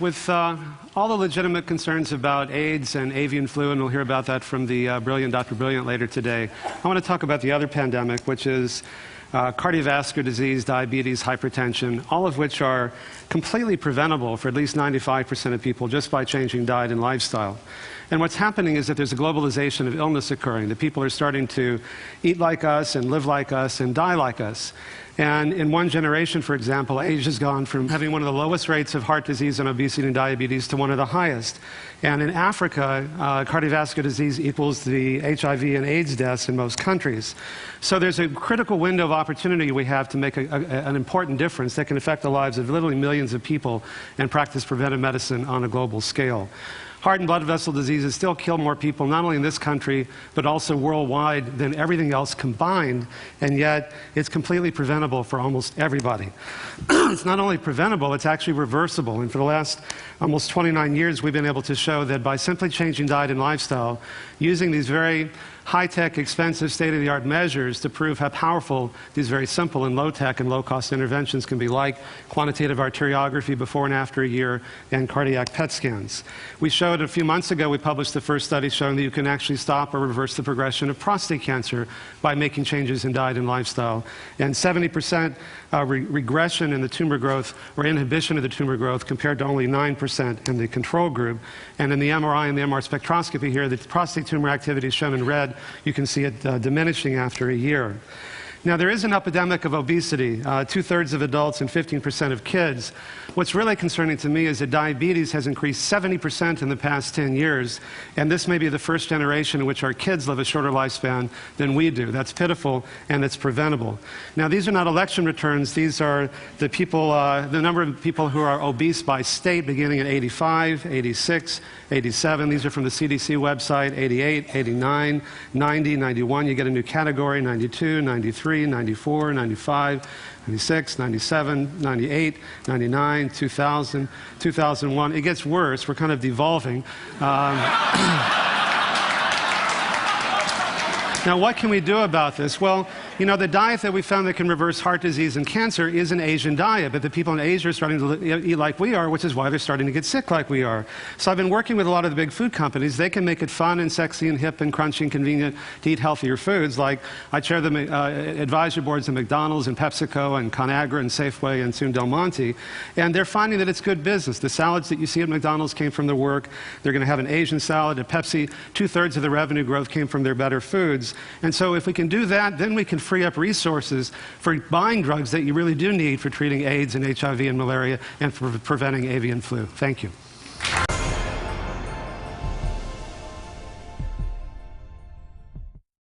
With all the legitimate concerns about AIDS and avian flu, and we'll hear about that from the brilliant Dr. Brilliant later today, I want to talk about the other pandemic, which is cardiovascular disease, diabetes, hypertension, all of which are completely preventable for at least 95% of people just by changing diet and lifestyle. And what's happening is that there's a globalization of illness occurring, that people are starting to eat like us and live like us and die like us. And in one generation, for example, Asia has gone from having one of the lowest rates of heart disease and obesity and diabetes to one of the highest. And in Africa, cardiovascular disease equals the HIV and AIDS deaths in most countries. So there's a critical window of opportunity we have to make an important difference that can affect the lives of literally millions of people and practice preventive medicine on a global scale. Heart and blood vessel diseases still kill more people, not only in this country, but also worldwide than everything else combined, and yet it's completely preventable for almost everybody. It's not only preventable, it's actually reversible. And for the last almost 29 years, we've been able to show that by simply changing diet and lifestyle, using these very high-tech, expensive, state-of-the-art measures to prove how powerful these very simple and low-tech and low-cost interventions can be, like quantitative arteriography before and after a year and cardiac PET scans. We showed a few months ago, we published the first study showing that you can actually stop or reverse the progression of prostate cancer by making changes in diet and lifestyle. And 70% regression in the tumor growth or inhibition of the tumor growth compared to only 9% in the control group. And in the MRI and the MR spectroscopy here, the prostate tumor activity is shown in red. You can see it diminishing after a year. Now, there is an epidemic of obesity, 2/3 of adults and 15% of kids. What's really concerning to me is that diabetes has increased 70% in the past 10 years, and this may be the first generation in which our kids live a shorter lifespan than we do. That's pitiful, and it's preventable. Now, these are not election returns. These are the people, the number of people who are obese by state beginning at 85, 86, 87. These are from the CDC website, 88, 89, 90, 91. You get a new category, 92, 93, 94, 95, 96, 97, 98, 99, 2000, 2001. It gets worse. We're kind of devolving. Now, what can we do about this? Well, you know, the diet that we found that can reverse heart disease and cancer is an Asian diet, but the people in Asia are starting to eat like we are, which is why they're starting to get sick like we are. So I've been working with a lot of the big food companies. They can make it fun and sexy and hip and crunchy and convenient to eat healthier foods. Like, I chair the advisory boards of McDonald's and PepsiCo and ConAgra and Safeway and soon Del Monte, and they're finding that it's good business. The salads that you see at McDonald's came from their work. They're going to have an Asian salad. At Pepsi, 2/3 of the revenue growth came from their better foods. And so if we can do that, then we can free up resources for buying drugs that you really do need for treating AIDS and HIV and malaria and for preventing avian flu. Thank you.